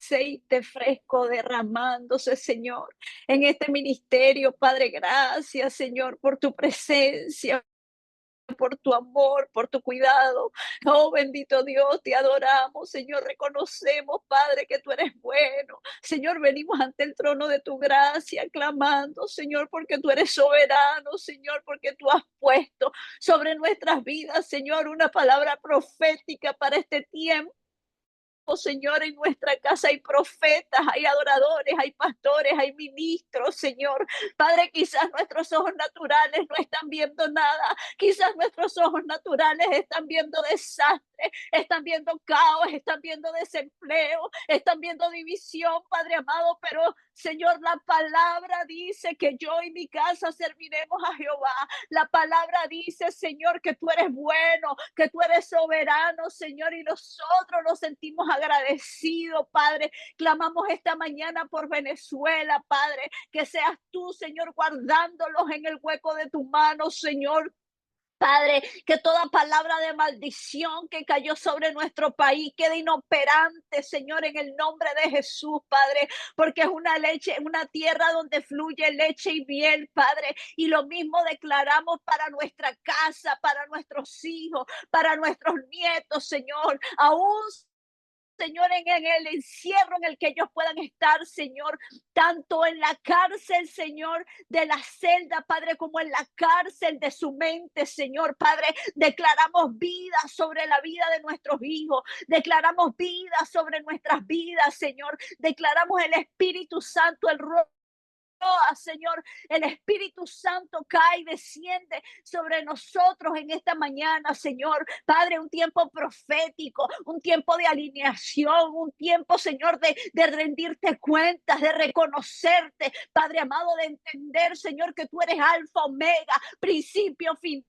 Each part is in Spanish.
aceite fresco derramándose, Señor, en este ministerio. Padre, gracias, Señor, por tu presencia, por tu amor, por tu cuidado. Oh, bendito Dios, te adoramos, Señor. Reconocemos, Padre, que tú eres bueno. Señor, venimos ante el trono de tu gracia, clamando, Señor, porque tú eres soberano, Señor, porque tú has puesto sobre nuestras vidas, Señor, una palabra profética para este tiempo. Oh, Señor, en nuestra casa hay profetas, hay adoradores, hay pastores, hay ministros, Señor. Padre, quizás nuestros ojos naturales no están viendo nada, quizás nuestros ojos naturales están viendo desastre, están viendo caos, están viendo desempleo, están viendo división, Padre amado, pero Señor, la palabra dice que yo y mi casa serviremos a Jehová. La palabra dice, Señor, que tú eres bueno, que tú eres soberano, Señor, y nosotros nos sentimos agradecidos, Padre. Clamamos esta mañana por Venezuela, Padre, que seas tú, Señor, guardándolos en el hueco de tu mano, Señor. Padre, que toda palabra de maldición que cayó sobre nuestro país quede inoperante, Señor, en el nombre de Jesús, Padre, porque es una tierra donde fluye leche y miel, Padre, y lo mismo declaramos para nuestra casa, para nuestros hijos, para nuestros nietos, Señor, aún Señor, en el encierro en el que ellos puedan estar, Señor, tanto en la cárcel, Señor, de la celda, Padre, como en la cárcel de su mente, Señor, Padre, declaramos vida sobre la vida de nuestros hijos, declaramos vida sobre nuestras vidas, Señor, declaramos el Espíritu Santo, el Señor, el Espíritu Santo cae y desciende sobre nosotros en esta mañana, Señor. Padre, un tiempo profético, un tiempo de alineación, un tiempo, Señor, de rendirte cuentas, de reconocerte, Padre amado, de entender, Señor, que tú eres alfa, omega, principio, fin.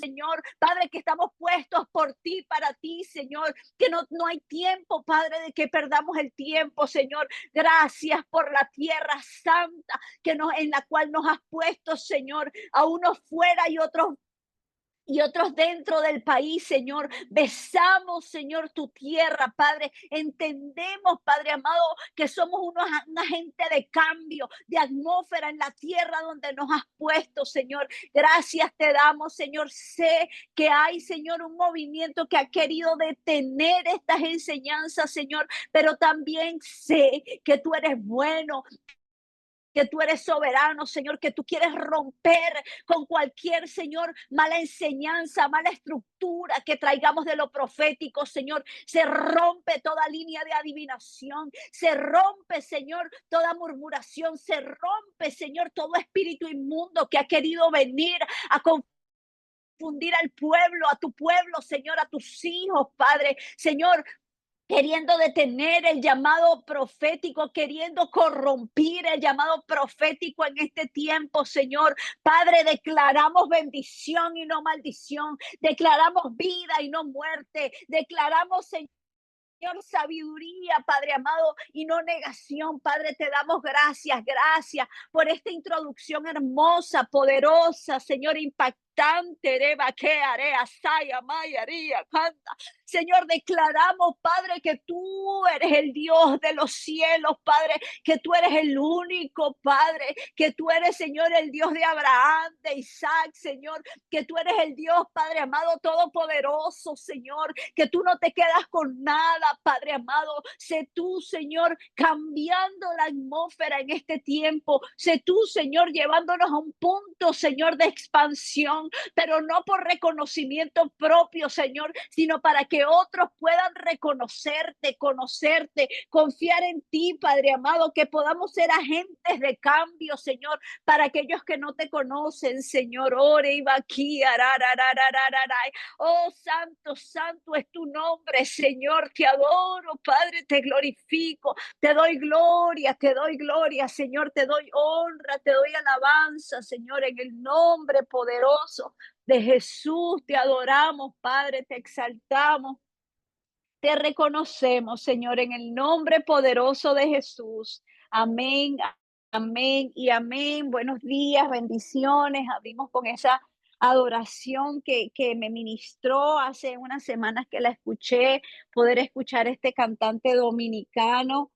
Señor, Padre, que estamos puestos por ti, para ti, Señor, que no hay tiempo, Padre, de que perdamos el tiempo, Señor. Gracias por la tierra santa en la cual nos has puesto, Señor, a unos fuera y otros dentro del país, Señor. Besamos, Señor, tu tierra, Padre. Entendemos, Padre amado, que somos una gente de cambio, de atmósfera en la tierra donde nos has puesto, Señor. Gracias te damos, Señor. Sé que hay, Señor, un movimiento que ha querido detener estas enseñanzas, Señor, pero también sé que tú eres bueno, que tú eres soberano, Señor, que tú quieres romper con cualquier, Señor, mala enseñanza, mala estructura que traigamos de lo profético, Señor. Se rompe toda línea de adivinación, se rompe, Señor, toda murmuración, se rompe, Señor, todo espíritu inmundo que ha querido venir a confundir al pueblo, a tu pueblo, Señor, a tus hijos, Padre. Señor, queriendo detener el llamado profético, queriendo corrompir el llamado profético en este tiempo, Señor. Padre, declaramos bendición y no maldición, declaramos vida y no muerte, declaramos, Señor, sabiduría, Padre amado, y no negación. Padre, te damos gracias, gracias por esta introducción hermosa, poderosa, Señor, impactante. Reba, que area, saya, mayaría, canta. Señor, declaramos, Padre, que tú eres el Dios de los cielos, Padre, que tú eres el único, Padre, que tú eres, Señor, el Dios de Abraham, de Isaac, Señor, que tú eres el Dios, Padre amado, todopoderoso, Señor, que tú no te quedas con nada, Padre amado. Sé tú, Señor, cambiando la atmósfera en este tiempo. Sé tú, Señor, llevándonos a un punto, Señor, de expansión, pero no por reconocimiento propio, Señor, sino para que otros puedan reconocerte, conocerte, confiar en ti, Padre amado, que podamos ser agentes de cambio, Señor, para aquellos que no te conocen, Señor. Ore y va aquí, oh, santo, santo es tu nombre, Señor. Te adoro, Padre, te glorifico, te doy gloria, Señor, te doy honra, te doy alabanza, Señor, en el nombre poderoso de Jesús. Te adoramos, Padre, te exaltamos, te reconocemos, Señor, en el nombre poderoso de Jesús. Amén, amén y amén. Buenos días, bendiciones. Abrimos con esa adoración que me ministró hace unas semanas que la escuché, poder escuchar este cantante dominicano,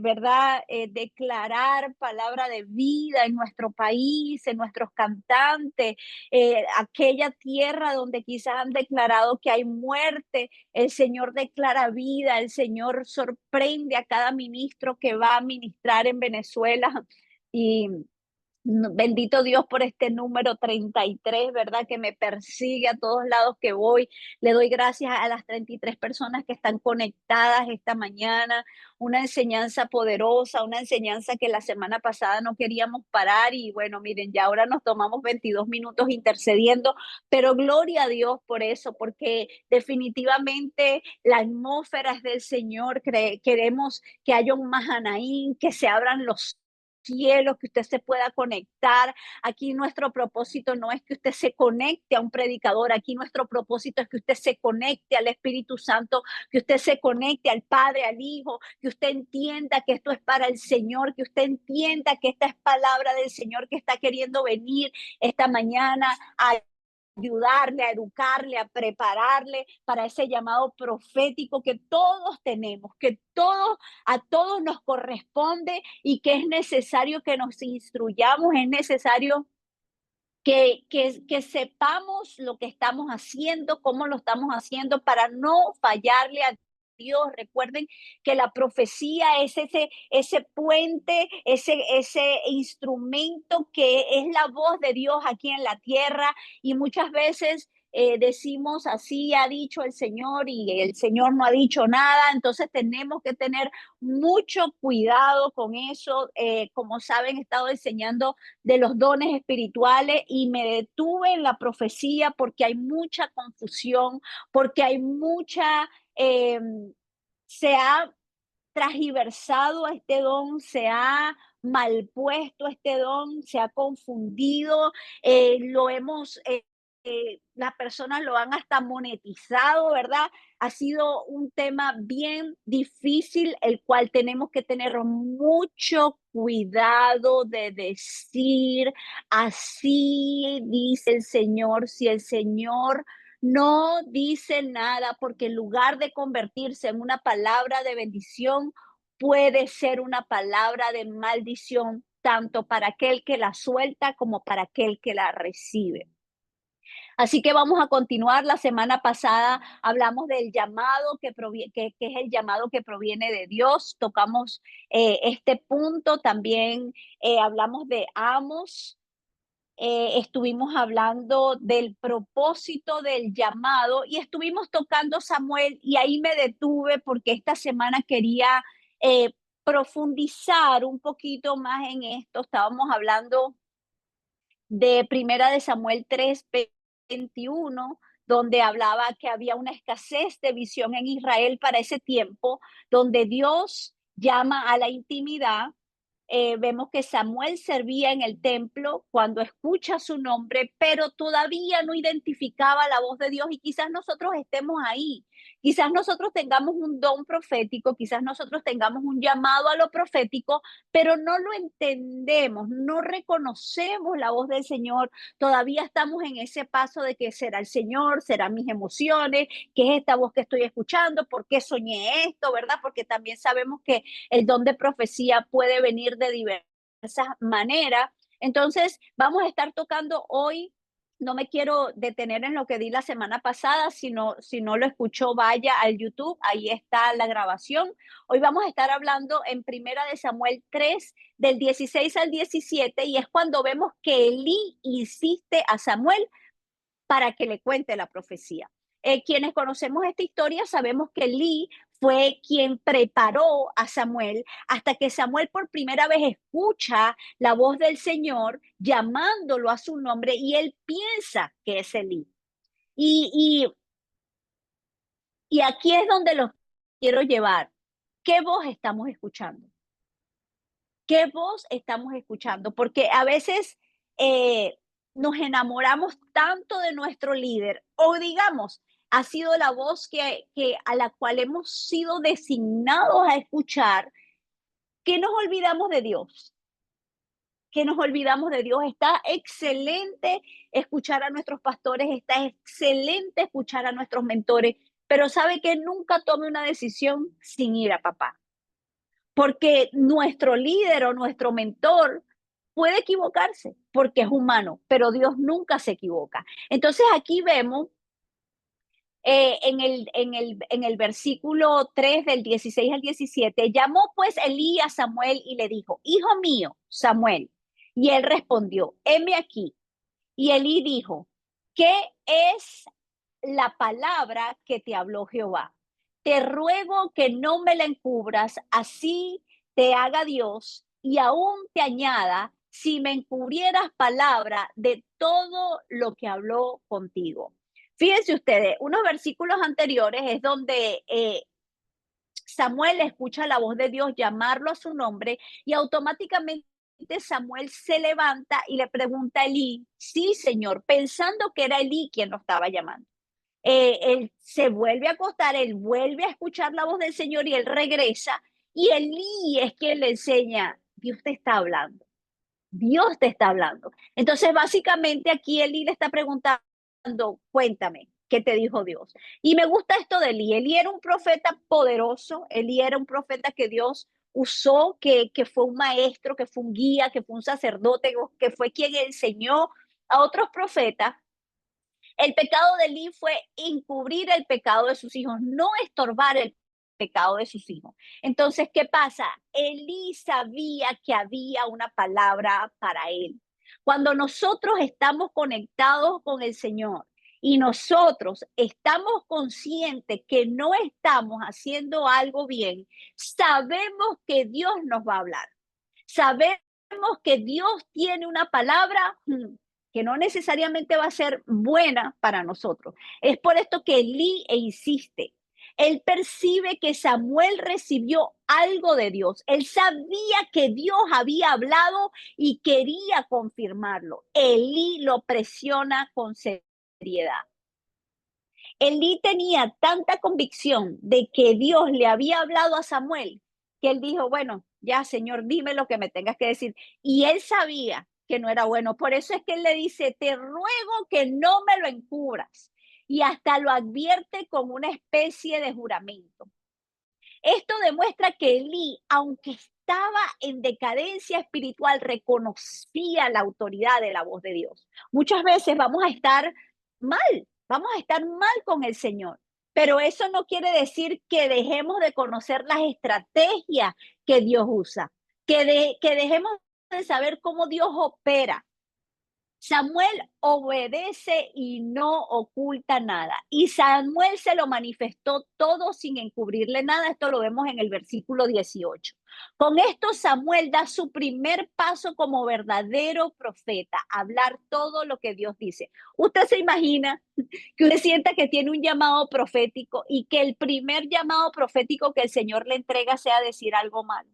¿verdad? Declarar palabra de vida en nuestro país, en nuestros cantantes, aquella tierra donde quizás han declarado que hay muerte, el Señor declara vida, el Señor sorprende a cada ministro que va a ministrar en Venezuela y bendito Dios por este número 33, ¿verdad? Que me persigue a todos lados que voy. Le doy gracias a las 33 personas que están conectadas esta mañana. Una enseñanza poderosa, una enseñanza que la semana pasada no queríamos parar y bueno, miren, ya ahora nos tomamos 22 minutos intercediendo, pero gloria a Dios por eso, porque definitivamente la atmósfera es del Señor. Queremos que haya un Mahanaín, que se abran los cielos, que usted se pueda conectar. Aquí nuestro propósito no es que usted se conecte a un predicador, aquí nuestro propósito es que usted se conecte al Espíritu Santo, que usted se conecte al Padre, al Hijo, que usted entienda que esto es para el Señor, que usted entienda que esta es palabra del Señor que está queriendo venir esta mañana a ayudarle, a educarle, a prepararle para ese llamado profético que todos tenemos, que todos, a todos nos corresponde y que es necesario que nos instruyamos, es necesario que sepamos lo que estamos haciendo, cómo lo estamos haciendo para no fallarle a Dios. Recuerden que la profecía es ese puente, ese instrumento que es la voz de Dios aquí en la tierra y muchas veces decimos así ha dicho el Señor y el Señor no ha dicho nada, entonces tenemos que tener mucho cuidado con eso. Como saben, he estado enseñando de los dones espirituales y me detuve en la profecía porque hay mucha confusión, porque hay mucha, se ha transgiversado a este don, se ha malpuesto a este don, se ha confundido, lo hemos, las personas lo han hasta monetizado, ¿verdad? Ha sido un tema bien difícil, el cual tenemos que tener mucho cuidado de decir, así dice el Señor, si el Señor no dice nada, porque en lugar de convertirse en una palabra de bendición, puede ser una palabra de maldición, tanto para aquel que la suelta como para aquel que la recibe. Así que vamos a continuar. La semana pasada hablamos del llamado que es el llamado que proviene de Dios. Tocamos este punto. También hablamos de Amos, estuvimos hablando del propósito del llamado y estuvimos tocando Samuel y ahí me detuve porque esta semana quería profundizar un poquito más en esto. Estábamos hablando de Primera de Samuel 3:21, donde hablaba que había una escasez de visión en Israel para ese tiempo, donde Dios llama a la intimidad. Vemos que Samuel servía en el templo cuando escucha su nombre, pero todavía no identificaba la voz de Dios y quizás nosotros estemos ahí, quizás nosotros tengamos un don profético, quizás nosotros tengamos un llamado a lo profético, pero no lo entendemos, no reconocemos la voz del Señor, todavía estamos en ese paso de que será el Señor, serán mis emociones, qué es esta voz que estoy escuchando, por qué soñé esto, ¿verdad? Porque también sabemos que el don de profecía puede venir de diversas maneras. Entonces, vamos a estar tocando hoy. No me quiero detener en lo que di la semana pasada, sino si no lo escuchó, vaya al YouTube, ahí está la grabación. Hoy vamos a estar hablando en Primera de Samuel 3, del 16 al 17, y es cuando vemos que Elí insiste a Samuel para que le cuente la profecía. Quienes conocemos esta historia sabemos que Lee fue quien preparó a Samuel hasta que Samuel por primera vez escucha la voz del Señor llamándolo a su nombre y él piensa que es Elí. Y, y, y aquí es donde los quiero llevar. ¿Qué voz estamos escuchando? ¿Qué voz estamos escuchando? Porque a veces eh, nos enamoramos tanto de nuestro líder o digamos, ha sido la voz que a la cual hemos sido designados a escuchar, que nos olvidamos de Dios. que nos olvidamos de Dios. Está excelente escuchar a nuestros pastores, está excelente escuchar a nuestros mentores, pero sabe que nunca tome una decisión sin ir a papá, porque nuestro líder o nuestro mentor puede equivocarse, porque es humano, pero Dios nunca se equivoca. Entonces aquí vemos en el versículo 3 del 16 al 17, llamó pues Elí a Samuel y le dijo, hijo mío, Samuel. Y él respondió, heme aquí. Y Elí dijo, ¿qué es la palabra que te habló Jehová? Te ruego que no me la encubras, así te haga Dios y aún te añada si me encubrieras palabra de todo lo que habló contigo. Fíjense ustedes, unos versículos anteriores es donde Samuel escucha la voz de Dios llamarlo a su nombre y automáticamente Samuel se levanta y le pregunta a Elí, sí, Señor, pensando que era Elí quien lo estaba llamando. Él se vuelve a acostar, él vuelve a escuchar la voz del Señor y él regresa y Elí es quien le enseña, Dios te está hablando. Dios te está hablando. Entonces, básicamente aquí Elí le está preguntando, cuéntame, ¿qué te dijo Dios? Y me gusta esto de Elí. Elí era un profeta poderoso, Elí era un profeta que Dios usó, que fue un maestro, que fue un guía, que fue un sacerdote, que fue quien enseñó a otros profetas. El pecado de Elí fue encubrir el pecado de sus hijos, no estorbar el pecado de sus hijos. Entonces, ¿qué pasa? Elí sabía que había una palabra para él. Cuando nosotros estamos conectados con el Señor y nosotros estamos conscientes que no estamos haciendo algo bien, sabemos que Dios nos va a hablar. Sabemos que Dios tiene una palabra que no necesariamente va a ser buena para nosotros. Es por esto que Elí insiste. Él percibe que Samuel recibió algo de Dios. Él sabía que Dios había hablado y quería confirmarlo. Elí lo presiona con seriedad. Elí tenía tanta convicción de que Dios le había hablado a Samuel que él dijo, bueno, ya Señor, dime lo que me tengas que decir. Y él sabía que no era bueno. Por eso es que él le dice, te ruego que no me lo encubras. Y hasta lo advierte con una especie de juramento. Esto demuestra que Elí, aunque estaba en decadencia espiritual, reconocía la autoridad de la voz de Dios. Muchas veces vamos a estar mal con el Señor, pero eso no quiere decir que dejemos de conocer las estrategias que Dios usa, que dejemos de saber cómo Dios opera. Samuel obedece y no oculta nada. Y Samuel se lo manifestó todo sin encubrirle nada. Esto lo vemos en el versículo 18. Con esto Samuel da su primer paso como verdadero profeta, hablar todo lo que Dios dice. Usted se imagina que usted sienta que tiene un llamado profético y que el primer llamado profético que el Señor le entrega sea decir algo malo.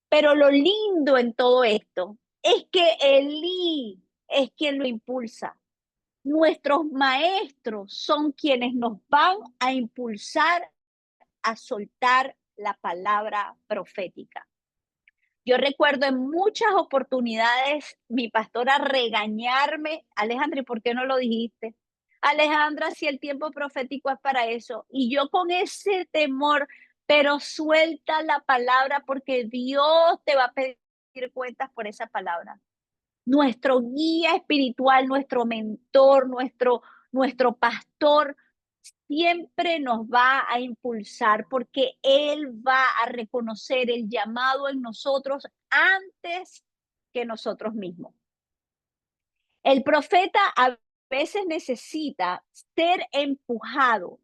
Pero lo lindo en todo esto es que Elí es quien lo impulsa. Nuestros maestros son quienes nos van a impulsar a soltar la palabra profética. Yo recuerdo en muchas oportunidades mi pastora regañarme, Alejandra, ¿y por qué no lo dijiste? Alejandra, si el tiempo profético es para eso. Y yo con ese temor, pero suelta la palabra porque Dios te va a pedir cuentas por esa palabra. Nuestro guía espiritual, nuestro mentor, nuestro pastor, siempre nos va a impulsar porque Él va a reconocer el llamado en nosotros antes que nosotros mismos. El profeta a veces necesita ser empujado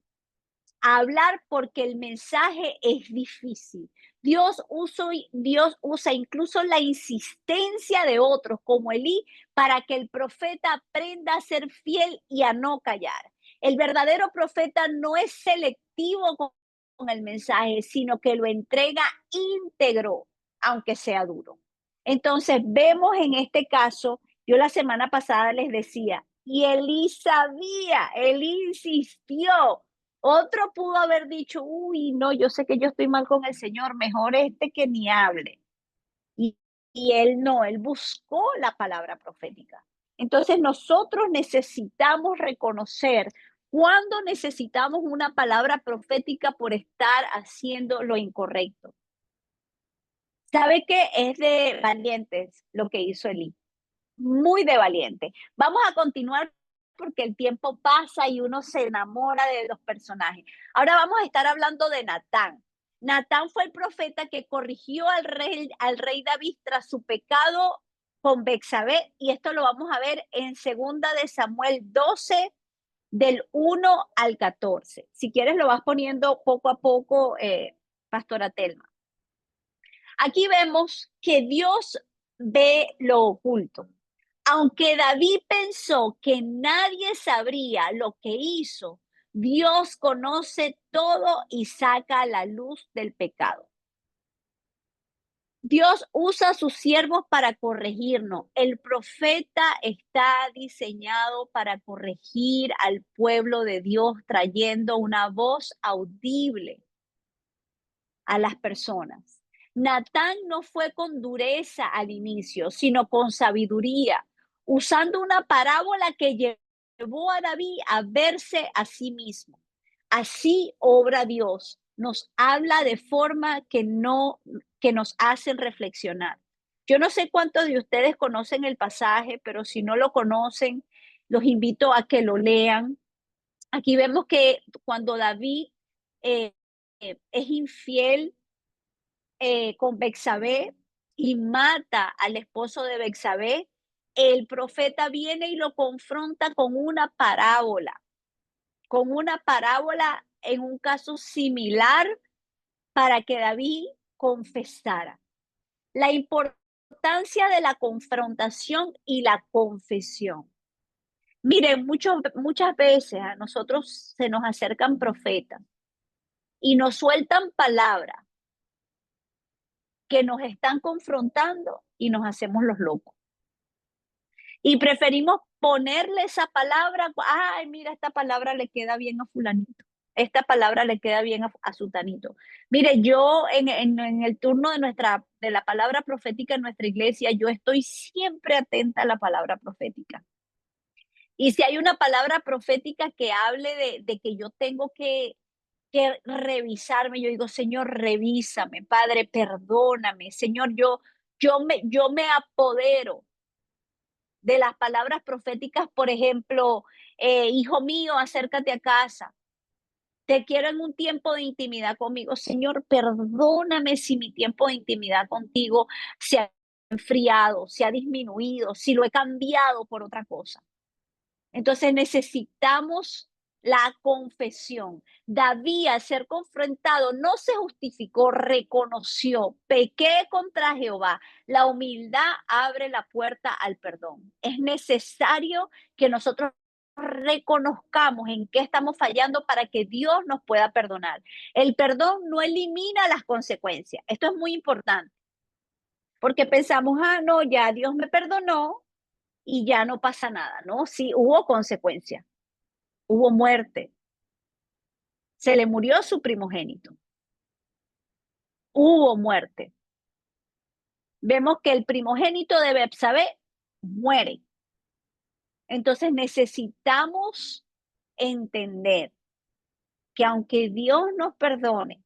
a hablar porque el mensaje es difícil. Dios usa incluso la insistencia de otros como Elí para que el profeta aprenda a ser fiel y a no callar. El verdadero profeta no es selectivo con el mensaje, sino que lo entrega íntegro, aunque sea duro. Entonces vemos en este caso, yo la semana pasada les decía, y Elí sabía, Elí insistió. Otro pudo haber dicho, uy, no, yo sé que yo estoy mal con el Señor, mejor este que ni hable. Y y él no, él buscó la palabra profética. Entonces nosotros necesitamos reconocer cuando necesitamos una palabra profética por estar haciendo lo incorrecto. ¿Sabe qué? Es de valientes lo que hizo Elí, muy de valiente. Vamos a continuar porque el tiempo pasa y uno se enamora de los personajes. Ahora vamos a estar hablando de Natán. Natán fue el profeta que corrigió al rey David tras su pecado con Bexabé, y esto lo vamos a ver en segunda de Samuel 12 del 1 al 14. Si quieres lo vas poniendo poco a poco, Pastora Telma. Aquí vemos que Dios ve lo oculto. Aunque David pensó que nadie sabría lo que hizo, Dios conoce todo y saca la luz del pecado. Dios usa a sus siervos para corregirnos. El profeta está diseñado para corregir al pueblo de Dios, trayendo una voz audible a las personas. Natán no fue con dureza al inicio, sino con sabiduría, usando una parábola que llevó a David a verse a sí mismo. Así obra Dios, nos habla de forma que nos hacen reflexionar. Yo no sé cuántos de ustedes conocen el pasaje, pero si no lo conocen, los invito a que lo lean. Aquí vemos que cuando David eh, es infiel con Bexabé y mata al esposo de Bexabé, el profeta viene y lo confronta con una parábola en un caso similar para que David confesara. La importancia de la confrontación y la confesión. Miren, muchas veces a nosotros se nos acercan profetas y nos sueltan palabras que nos están confrontando y nos hacemos los locos. Y preferimos ponerle esa palabra, ay, mira, esta palabra le queda bien a fulanito, esta palabra le queda bien a sutanito. Mire, yo en el turno de la palabra profética en nuestra iglesia, yo estoy siempre atenta a la palabra profética. Y si hay una palabra profética que hable de que yo tengo que revisarme, yo digo, Señor, revísame, Padre, perdóname, Señor, yo me apodero de las palabras proféticas, por ejemplo, hijo mío, acércate a casa. Te quiero en un tiempo de intimidad conmigo. Señor, perdóname si mi tiempo de intimidad contigo se ha enfriado, se ha disminuido, si lo he cambiado por otra cosa. Entonces necesitamos la confesión. David, al ser confrontado, no se justificó, reconoció, pequé contra Jehová. La humildad abre la puerta al perdón. Es necesario que nosotros reconozcamos en qué estamos fallando para que Dios nos pueda perdonar. El perdón no elimina las consecuencias. Esto es muy importante, porque pensamos, ah, no, ya Dios me perdonó y ya no pasa nada, ¿no? Sí, hubo consecuencias, hubo muerte, se le murió su primogénito, hubo muerte. Vemos que el primogénito de Betsabé muere. Entonces necesitamos entender que aunque Dios nos perdone,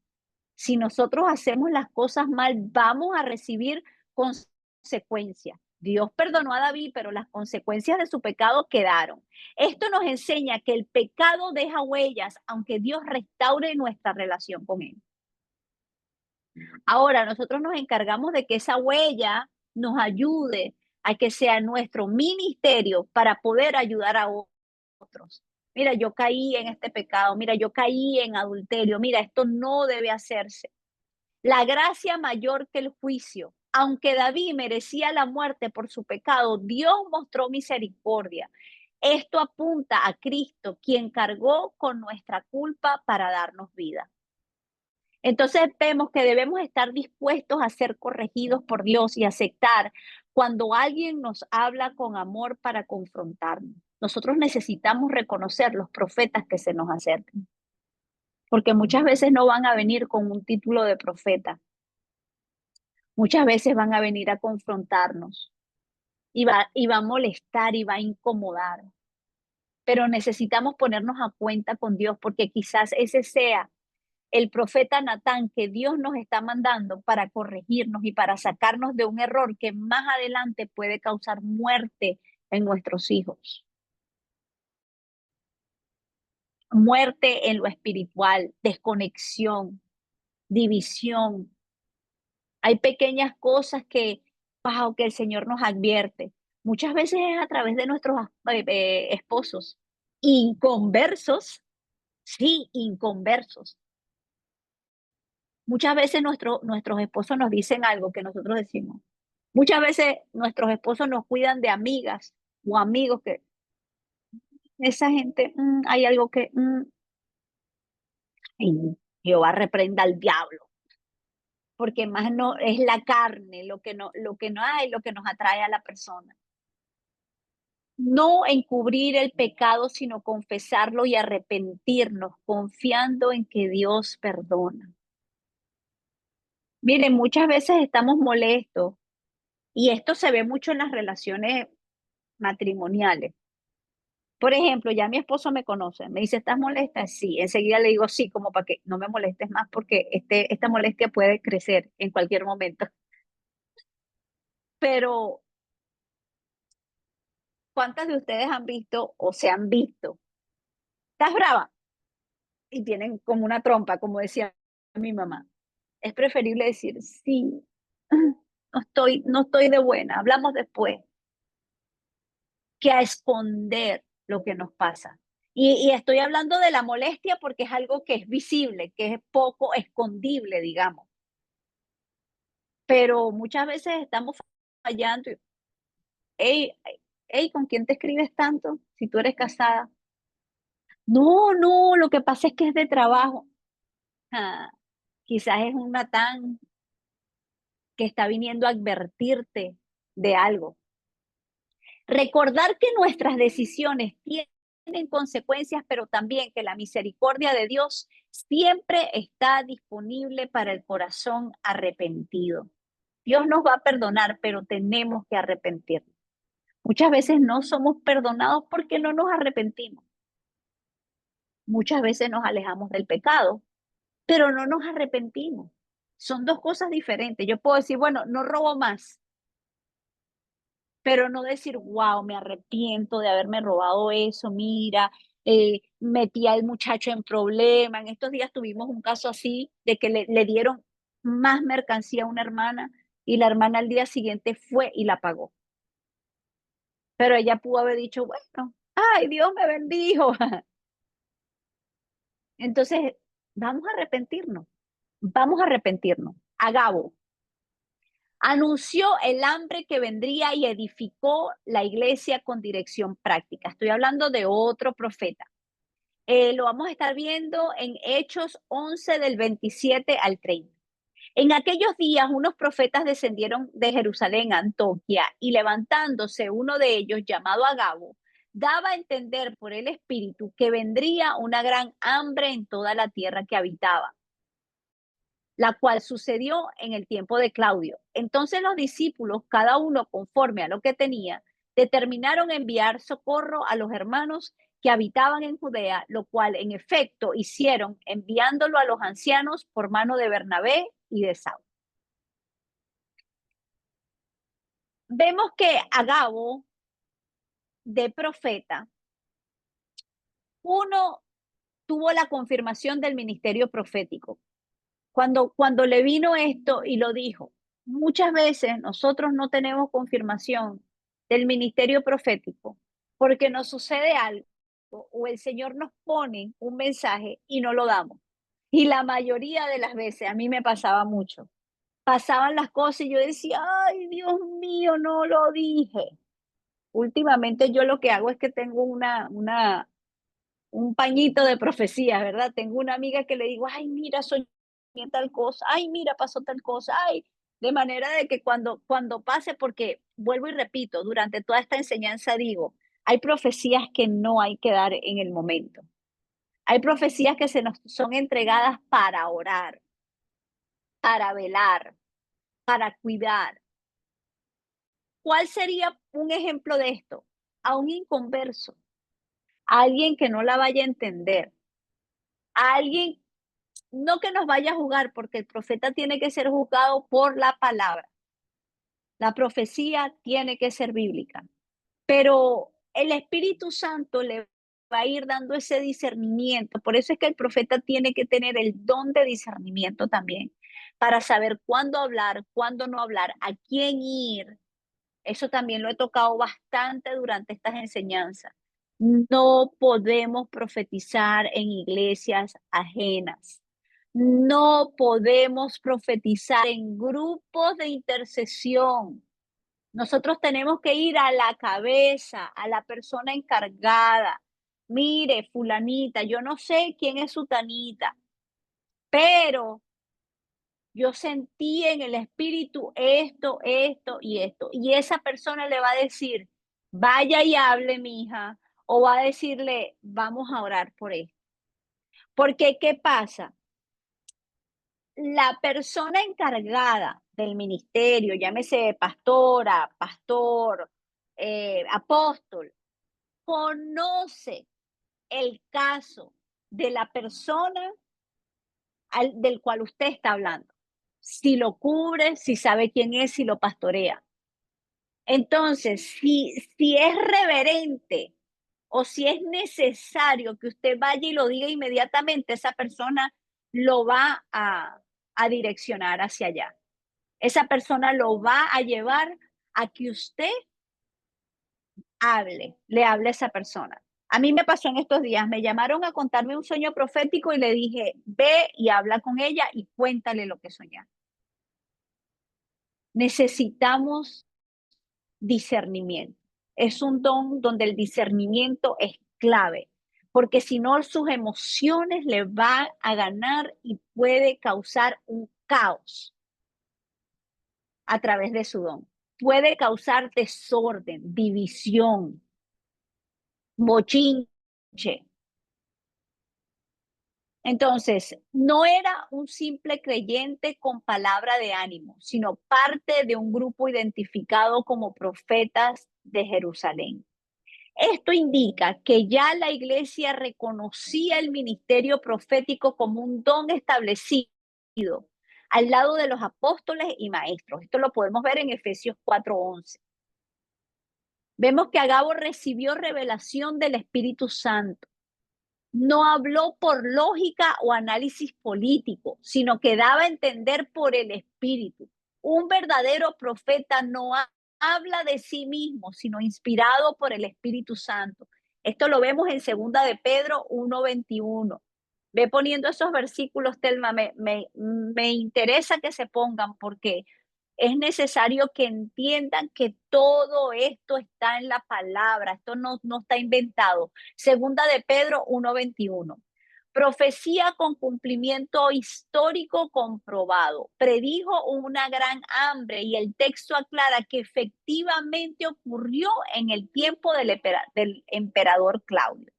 si nosotros hacemos las cosas mal, vamos a recibir consecuencias. Dios perdonó a David, pero las consecuencias de su pecado quedaron. Esto nos enseña que el pecado deja huellas, aunque Dios restaure nuestra relación con Él. Ahora, nosotros nos encargamos de que esa huella nos ayude a que sea nuestro ministerio para poder ayudar a otros. Mira, yo caí en este pecado, mira, yo caí en adulterio, mira, esto no debe hacerse. La gracia mayor que el juicio. Aunque David merecía la muerte por su pecado, Dios mostró misericordia. Esto apunta a Cristo, quien cargó con nuestra culpa para darnos vida. Entonces vemos que debemos estar dispuestos a ser corregidos por Dios y aceptar cuando alguien nos habla con amor para confrontarnos. Nosotros necesitamos reconocer los profetas que se nos acercan, porque muchas veces no van a venir con un título de profeta. Muchas veces van a venir a confrontarnos y va a molestar y va a incomodar, pero necesitamos ponernos a cuenta con Dios porque quizás ese sea el profeta Natán que Dios nos está mandando para corregirnos y para sacarnos de un error que más adelante puede causar muerte en nuestros hijos, muerte en lo espiritual, desconexión, división. Hay pequeñas cosas que, wow, que el Señor nos advierte. Muchas veces es a través de nuestros esposos, inconversos, sí, inconversos. Muchas veces nuestros esposos nos dicen algo que nosotros decimos. Muchas veces nuestros esposos nos cuidan de amigas o amigos que esa gente, hay algo que, ay, Jehová reprenda al diablo, porque más no es la carne lo que no hay, lo que nos atrae a la persona. No encubrir el pecado, sino confesarlo y arrepentirnos, confiando en que Dios perdona. Miren, muchas veces estamos molestos y esto se ve mucho en las relaciones matrimoniales. Por ejemplo, ya mi esposo me conoce, me dice, ¿estás molesta? Sí, enseguida le digo sí, como para que no me molestes más porque esta molestia puede crecer en cualquier momento. Pero, ¿cuántas de ustedes han visto o se han visto? ¿Estás brava? Y tienen como una trompa, como decía mi mamá. Es preferible decir sí, no estoy de buena, hablamos después, que a esconder lo que nos pasa. Y estoy hablando de la molestia porque es algo que es visible, que es poco escondible, digamos. Pero muchas veces estamos fallando. Hey, hey, ¿con quién te escribes tanto? Si tú eres casada. No, no, lo que pasa es que es de trabajo. Ah, quizás es un Natán que está viniendo a advertirte de algo. Recordar que nuestras decisiones tienen consecuencias, pero también que la misericordia de Dios siempre está disponible para el corazón arrepentido. Dios nos va a perdonar, pero tenemos que arrepentirnos. Muchas veces no somos perdonados porque no nos arrepentimos. Muchas veces nos alejamos del pecado, pero no nos arrepentimos. Son dos cosas diferentes. Yo puedo decir, bueno, no robo más, pero no decir, wow, me arrepiento de haberme robado eso, mira, metí al muchacho en problema. En estos días tuvimos un caso así de que le dieron más mercancía a una hermana y la hermana al día siguiente fue y la pagó. Pero ella pudo haber dicho, bueno, ay, Dios me bendijo. Entonces, vamos a arrepentirnos. Agabo anunció el hambre que vendría y edificó la iglesia con dirección práctica. Estoy hablando de otro profeta. Lo vamos a estar viendo en Hechos 11 del 27 al 30. En aquellos días unos profetas descendieron de Jerusalén a Antioquía y levantándose uno de ellos llamado Agabo, daba a entender por el Espíritu que vendría una gran hambre en toda la tierra que habitaba, la cual sucedió en el tiempo de Claudio. Entonces los discípulos, cada uno conforme a lo que tenía, determinaron enviar socorro a los hermanos que habitaban en Judea, lo cual en efecto hicieron enviándolo a los ancianos por mano de Bernabé y de Saulo. Vemos que Agabo, de profeta, uno tuvo la confirmación del ministerio profético. Cuando le vino esto y lo dijo, muchas veces nosotros no tenemos confirmación del ministerio profético porque nos sucede algo o el Señor nos pone un mensaje y no lo damos. Y la mayoría de las veces, a mí me pasaba mucho, pasaban las cosas y yo decía, ay, Dios mío, no lo dije. Últimamente yo lo que hago es que tengo un pañito de profecía, ¿verdad? Tengo una amiga que le digo, ay, mira, soñé tal cosa, ay, mira, pasó tal cosa, ay, de manera de que cuando pase, porque vuelvo y repito, durante toda esta enseñanza digo, hay profecías que no hay que dar en el momento. Hay profecías que se nos son entregadas para orar, para velar, para cuidar. ¿Cuál sería un ejemplo de esto? A un inconverso, a alguien que no la vaya a entender, a alguien no que nos vaya a juzgar, porque el profeta tiene que ser juzgado por la palabra. La profecía tiene que ser bíblica, pero el Espíritu Santo le va a ir dando ese discernimiento. Por eso es que el profeta tiene que tener el don de discernimiento también, para saber cuándo hablar, cuándo no hablar, a quién ir. Eso también lo he tocado bastante durante estas enseñanzas. No podemos profetizar en iglesias ajenas. No podemos profetizar en grupos de intercesión. Nosotros tenemos que ir a la cabeza, a la persona encargada. Mire, fulanita, yo no sé quién es sutanita, pero yo sentí en el espíritu esto, esto y esto. Y esa persona le va a decir, vaya y hable, mi hija, o va a decirle, vamos a orar por él. Porque, ¿qué pasa? La persona encargada del ministerio, llámese pastora, pastor, apóstol, conoce el caso de la persona del cual usted está hablando. Si lo cubre, si sabe quién es, si lo pastorea. Entonces, si es reverente o si es necesario que usted vaya y lo diga inmediatamente, esa persona lo va a direccionar hacia allá. Esa persona lo va a llevar a que usted le hable a esa persona. A mí me pasó en estos días, me llamaron a contarme un sueño profético y le dije, ve y habla con ella y cuéntale lo que soñaste. Necesitamos discernimiento. Es un don donde el discernimiento es clave, porque si no sus emociones le van a ganar y puede causar un caos a través de su don. Puede causar desorden, división, bochinche. Entonces, no era un simple creyente con palabra de ánimo, sino parte de un grupo identificado como profetas de Jerusalén. Esto indica que ya la iglesia reconocía el ministerio profético como un don establecido al lado de los apóstoles y maestros. Esto lo podemos ver en Efesios 4:11. Vemos que Agabo recibió revelación del Espíritu Santo. No habló por lógica o análisis político, sino que daba a entender por el Espíritu. Un verdadero profeta no habla de sí mismo, sino inspirado por el Espíritu Santo. Esto lo vemos en 2 de Pedro 1:21. Ve poniendo esos versículos, Telma, me interesa que se pongan porque es necesario que entiendan que todo esto está en la palabra, esto no está inventado. 2 de Pedro 1:21. Profecía con cumplimiento histórico comprobado. Predijo una gran hambre y el texto aclara que efectivamente ocurrió en el tiempo del emperador Claudio.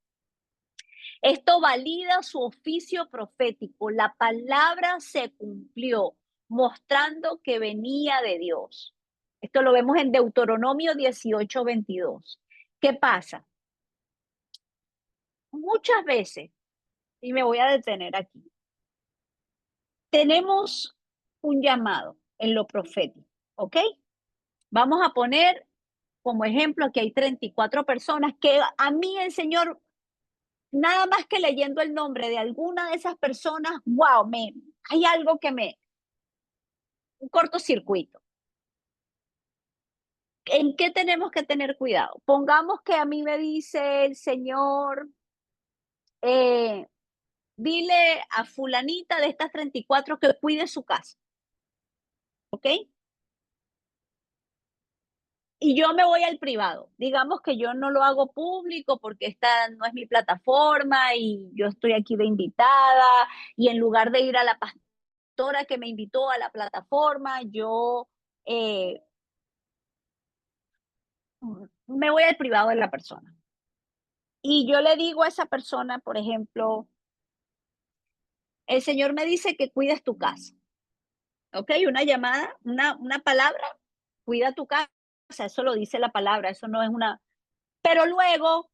Esto valida su oficio profético. La palabra se cumplió, mostrando que venía de Dios. Esto lo vemos en Deuteronomio 18:22. ¿Qué pasa? Muchas veces, y me voy a detener aquí, tenemos un llamado en lo profético, ¿ok? Vamos a poner como ejemplo que hay 34 personas que a mí el Señor, nada más que leyendo el nombre de alguna de esas personas, wow, hay algo un cortocircuito. ¿En qué tenemos que tener cuidado? Pongamos que a mí me dice el Señor, eh, dile a fulanita de estas 34 que cuide su casa, ¿ok? Y yo me voy al privado. Digamos que yo no lo hago público porque esta no es mi plataforma y yo estoy aquí de invitada y en lugar de ir a la pastora que me invitó a la plataforma, yo eh, me voy al privado de la persona. Y yo le digo a esa persona, por ejemplo, el Señor me dice que cuides tu casa, ¿ok? Una llamada, una palabra, cuida tu casa, eso lo dice la palabra, eso no es una... Pero luego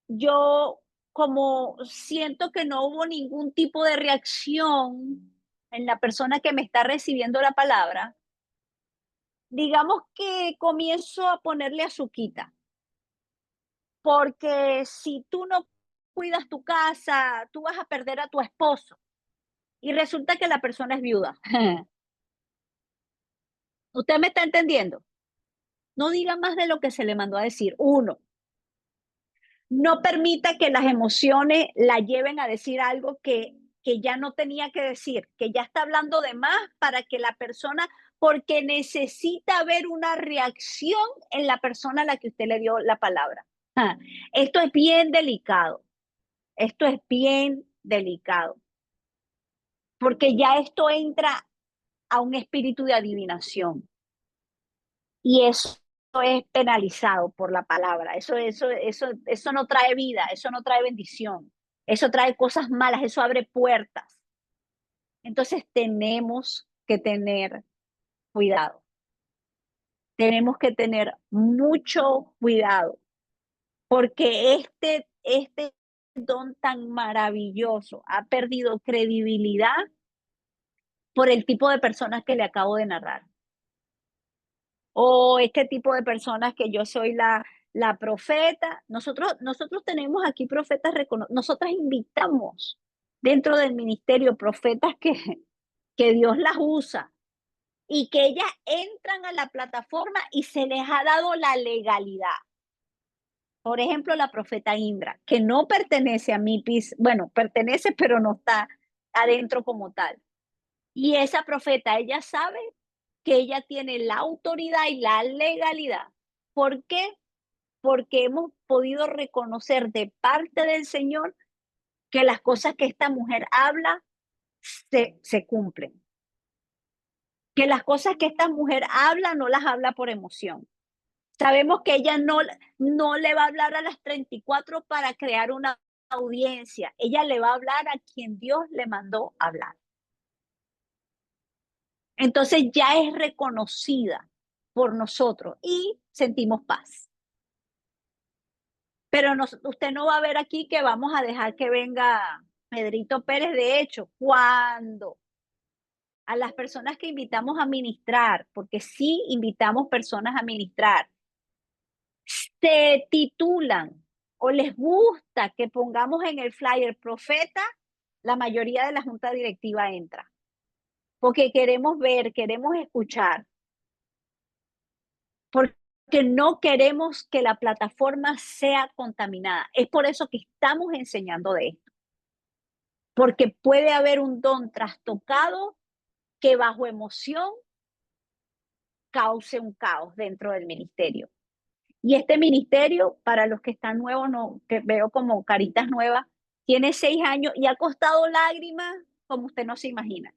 yo como siento que no hubo ningún tipo de reacción en la persona que me está recibiendo la palabra, digamos que comienzo a ponerle azuquita, porque si tú no cuidas tu casa, tú vas a perder a tu esposo y resulta que la persona es viuda. ¿Usted me está entendiendo? No diga más de lo que se le mandó a decir. Uno, no permita que las emociones la lleven a decir algo que ya no tenía que decir, que ya está hablando de más para que la persona, porque necesita ver una reacción en la persona a la que usted le dio la palabra. Ah, esto es bien delicado, esto es bien delicado, porque ya esto entra a un espíritu de adivinación. Y eso es penalizado por la palabra. Eso no trae vida, eso no trae bendición, eso trae cosas malas, eso abre puertas. Entonces tenemos que tener cuidado, tenemos que tener mucho cuidado, porque este don tan maravilloso ha perdido credibilidad por el tipo de personas que le acabo de narrar. O este tipo de personas que yo soy la profeta. Nosotros tenemos aquí profetas nosotras invitamos dentro del ministerio profetas que Dios las usa y que ellas entran a la plataforma y se les ha dado la legalidad. Por ejemplo, la profeta Indra, que no pertenece a MIPIS, bueno, pertenece, pero no está adentro como tal. Y esa profeta, ella sabe que ella tiene la autoridad y la legalidad. ¿Por qué? Porque hemos podido reconocer de parte del Señor que las cosas que esta mujer habla se cumplen. Que las cosas que esta mujer habla no las habla por emoción. Sabemos que ella no le va a hablar a las 34 para crear una audiencia. Ella le va a hablar a quien Dios le mandó hablar. Entonces ya es reconocida por nosotros y sentimos paz. Pero usted no va a ver aquí que vamos a dejar que venga Pedrito Pérez. De hecho, cuando a las personas que invitamos a ministrar, porque sí invitamos personas a ministrar, se titulan o les gusta que pongamos en el flyer profeta, la mayoría de la junta directiva entra. Porque queremos ver, queremos escuchar, porque no queremos que la plataforma sea contaminada. Es por eso que estamos enseñando de esto. Porque puede haber un don trastocado que bajo emoción cause un caos dentro del ministerio. Y este ministerio, para los que están nuevos, no, que veo como caritas nuevas, tiene 6 años y ha costado lágrimas como usted no se imagina.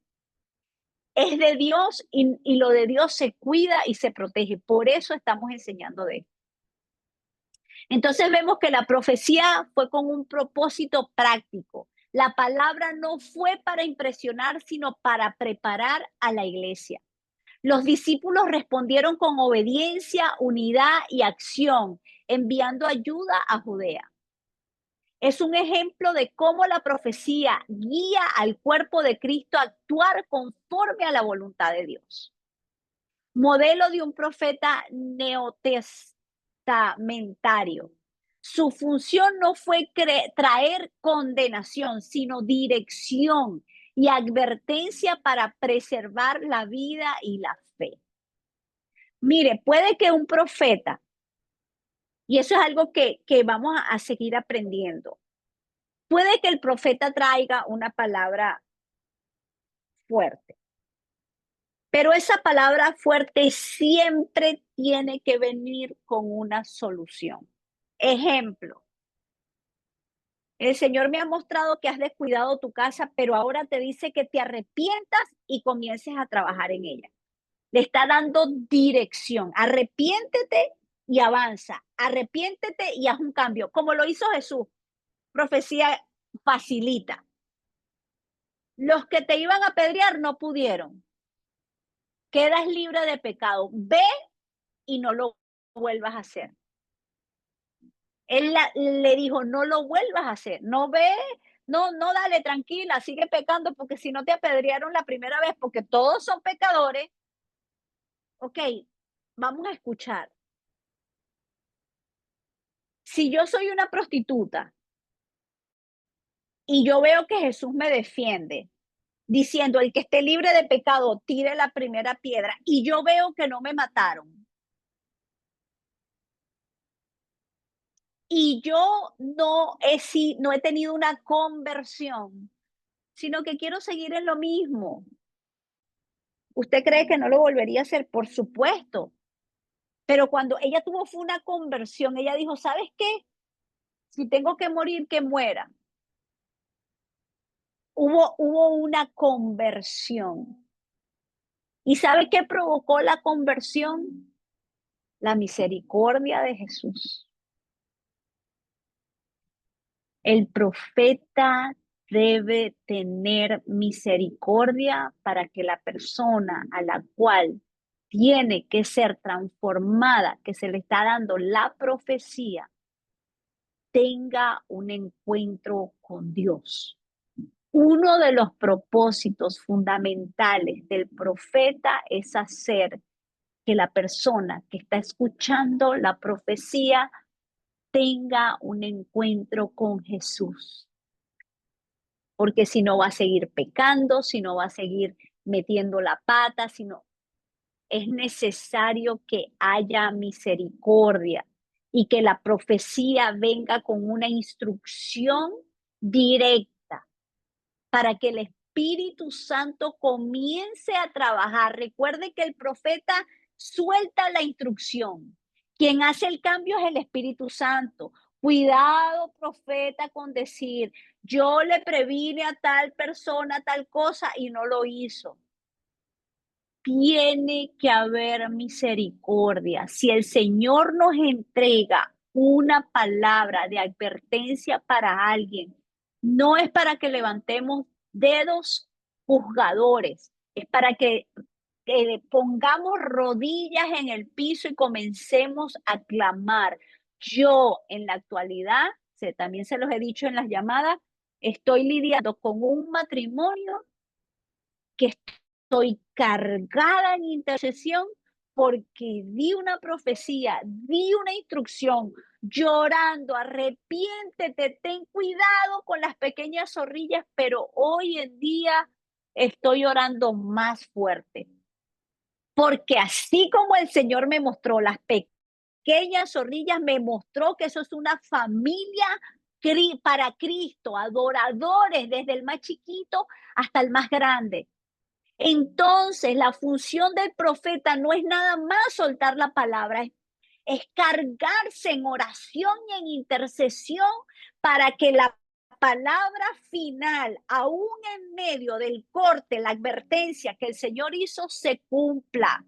Es de Dios y lo de Dios se cuida y se protege. Por eso estamos enseñando de esto. Entonces vemos que la profecía fue con un propósito práctico. La palabra no fue para impresionar, sino para preparar a la iglesia. Los discípulos respondieron con obediencia, unidad y acción, enviando ayuda a Judea. Es un ejemplo de cómo la profecía guía al cuerpo de Cristo a actuar conforme a la voluntad de Dios. Modelo de un profeta neotestamentario. Su función no fue traer condenación, sino dirección y advertencia para preservar la vida y la fe. Mire, puede que un profeta, y eso es algo que vamos a seguir aprendiendo, puede que el profeta traiga una palabra fuerte, pero esa palabra fuerte siempre tiene que venir con una solución. Ejemplo, el Señor me ha mostrado que has descuidado tu casa, pero ahora te dice que te arrepientas y comiences a trabajar en ella. Le está dando dirección. Arrepiéntete y avanza. Arrepiéntete y haz un cambio, como lo hizo Jesús. Profecía facilita. Los que te iban a apedrear no pudieron. quedas libre de pecado, ve y no lo vuelvas a hacer. Él le dijo, no lo vuelvas a hacer, no ve, no, dale, tranquila, sigue pecando, porque si no te apedrearon la primera vez, porque todos son pecadores. Ok, vamos a escuchar. Si yo soy una prostituta y yo veo que Jesús me defiende, diciendo, el que esté libre de pecado, tire la primera piedra, y yo veo que no me mataron, y yo no he tenido una conversión, sino que quiero seguir en lo mismo. ¿Usted cree que no lo volvería a hacer? Por supuesto. Pero cuando ella fue una conversión, ella dijo, ¿sabes qué? Si tengo que morir, que muera. Hubo una conversión. ¿Y sabe qué provocó la conversión? La misericordia de Jesús. El profeta debe tener misericordia para que la persona a la cual tiene que ser transformada, que se le está dando la profecía, tenga un encuentro con Dios. Uno de los propósitos fundamentales del profeta es hacer que la persona que está escuchando la profecía tenga un encuentro con Jesús. Porque si no va a seguir pecando, si no va a seguir metiendo la pata, sino es necesario que haya misericordia y que la profecía venga con una instrucción directa para que el Espíritu Santo comience a trabajar. Recuerde que el profeta suelta la instrucción. Quien hace el cambio es el Espíritu Santo. Cuidado, profeta, con decir, yo le previne a tal persona tal cosa y no lo hizo. Tiene que haber misericordia. Si el Señor nos entrega una palabra de advertencia para alguien, no es para que levantemos dedos juzgadores, es para que pongamos rodillas en el piso y comencemos a clamar. Yo en la actualidad, también se los he dicho en las llamadas, estoy lidiando con un matrimonio que estoy cargada en intercesión porque di una profecía, di una instrucción, llorando, arrepiéntete, ten cuidado con las pequeñas zorrillas, pero hoy en día estoy orando más fuerte. Porque así como el Señor me mostró las pequeñas zorrillas, me mostró que eso es una familia para Cristo, adoradores, desde el más chiquito hasta el más grande. Entonces, la función del profeta no es nada más soltar la palabra, es cargarse en oración y en intercesión para que la palabra final, aún en medio del corte, la advertencia que el Señor hizo, se cumpla.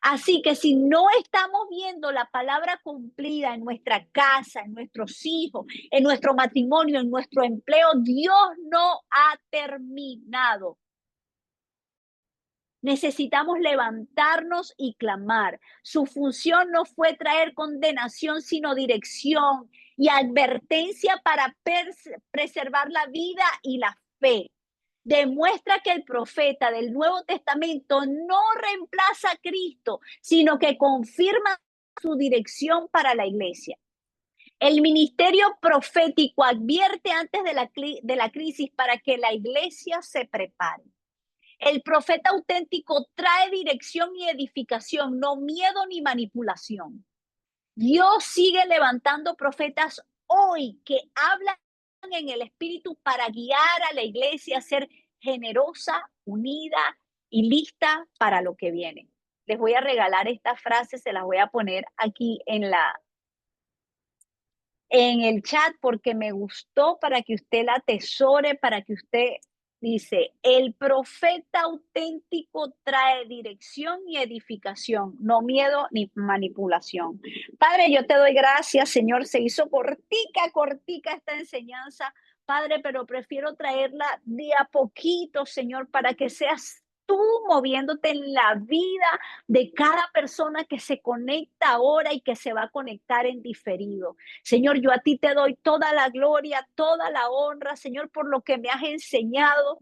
Así que si no estamos viendo la palabra cumplida en nuestra casa, en nuestros hijos, en nuestro matrimonio, en nuestro empleo, Dios no ha terminado. Necesitamos levantarnos y clamar. Su función no fue traer condenación, sino dirección y advertencia para preservar la vida y la fe. Demuestra que el profeta del Nuevo Testamento no reemplaza a Cristo, sino que confirma su dirección para la iglesia. El ministerio profético advierte antes de la crisis para que la iglesia se prepare. El profeta auténtico trae dirección y edificación, no miedo ni manipulación. Dios sigue levantando profetas hoy que hablan en el Espíritu para guiar a la iglesia a ser generosa, unida y lista para lo que viene. Les voy a regalar esta frase, se las voy a poner aquí en el chat porque me gustó, para que usted la atesore, para que usted dice, el profeta auténtico trae dirección y edificación, no miedo ni manipulación. Padre, yo te doy gracias, Señor, se hizo cortica esta enseñanza, Padre, pero prefiero traerla de a poquito, Señor, para que seas tú moviéndote en la vida de cada persona que se conecta ahora y que se va a conectar en diferido. Señor, yo a ti te doy toda la gloria, toda la honra, Señor, por lo que me has enseñado.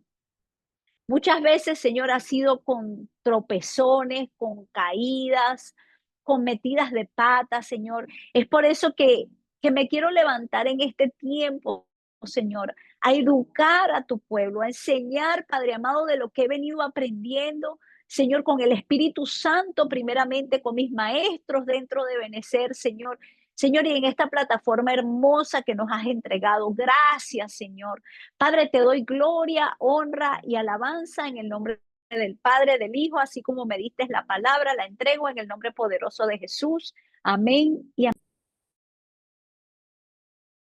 Muchas veces, Señor, ha sido con tropezones, con caídas, con metidas de pata, Señor. Es por eso que me quiero levantar en este tiempo, Señor, a educar a tu pueblo, a enseñar, Padre amado, de lo que he venido aprendiendo, Señor, con el Espíritu Santo, primeramente con mis maestros dentro de Benecer, Señor. Señor, y en esta plataforma hermosa que nos has entregado. Gracias, Señor. Padre, te doy gloria, honra y alabanza en el nombre del Padre, del Hijo, así como me diste la palabra, la entrego en el nombre poderoso de Jesús. Amén y amén.